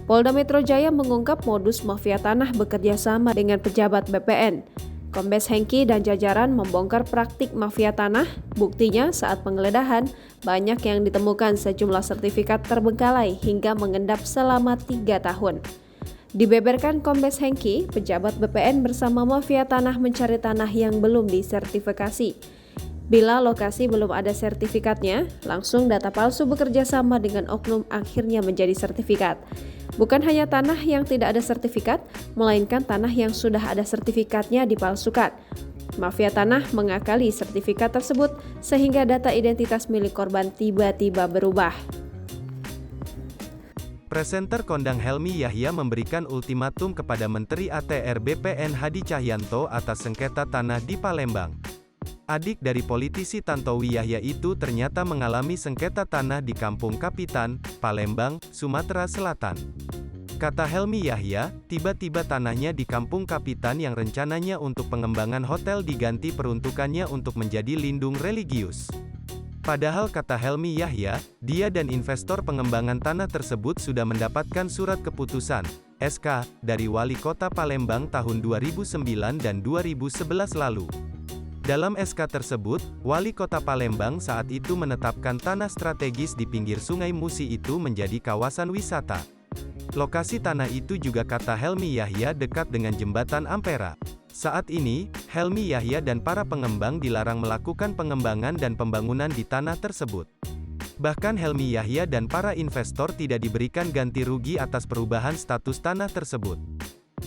Polda Metro Jaya mengungkap modus mafia tanah bekerja sama dengan pejabat BPN. Kombes Hengki dan jajaran membongkar praktik mafia tanah. Buktinya saat penggeledahan, banyak yang ditemukan sejumlah sertifikat terbengkalai hingga mengendap selama 3 tahun. Dibeberkan Kombes Hengki, pejabat BPN bersama mafia tanah mencari tanah yang belum disertifikasi. Bila lokasi belum ada sertifikatnya, langsung data palsu bekerja sama dengan oknum akhirnya menjadi sertifikat. Bukan hanya tanah yang tidak ada sertifikat, melainkan tanah yang sudah ada sertifikatnya dipalsukan. Mafia tanah mengakali sertifikat tersebut sehingga data identitas milik korban tiba-tiba berubah. Presenter kondang Helmy Yahya memberikan ultimatum kepada Menteri ATR BPN Hadi Cahyanto atas sengketa tanah di Palembang. Adik dari politisi Tantowi Yahya itu ternyata mengalami sengketa tanah di Kampung Kapitan, Palembang, Sumatera Selatan. Kata Helmy Yahya, tiba-tiba tanahnya di Kampung Kapitan yang rencananya untuk pengembangan hotel diganti peruntukannya untuk menjadi lindung religius. Padahal kata Helmy Yahya, dia dan investor pengembangan tanah tersebut sudah mendapatkan surat keputusan, SK, dari Wali Kota Palembang tahun 2009 dan 2011 lalu. Dalam SK tersebut, Wali Kota Palembang saat itu menetapkan tanah strategis di pinggir Sungai Musi itu menjadi kawasan wisata. Lokasi tanah itu juga kata Helmy Yahya dekat dengan Jembatan Ampera. Saat ini, Helmy Yahya dan para pengembang dilarang melakukan pengembangan dan pembangunan di tanah tersebut. Bahkan Helmy Yahya dan para investor tidak diberikan ganti rugi atas perubahan status tanah tersebut.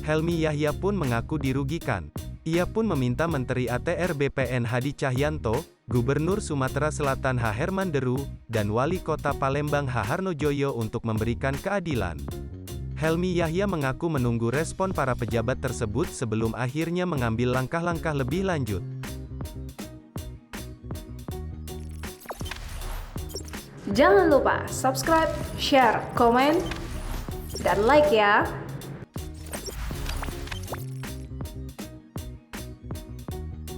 Helmy Yahya pun mengaku dirugikan. Ia pun meminta Menteri ATR BPN Hadi Cahyanto, Gubernur Sumatera Selatan H. Herman Deru, dan Wali Kota Palembang H. Harnojoyo untuk memberikan keadilan. Helmy Yahya mengaku menunggu respon para pejabat tersebut sebelum akhirnya mengambil langkah-langkah lebih lanjut. Jangan lupa subscribe, share, komen, dan like ya!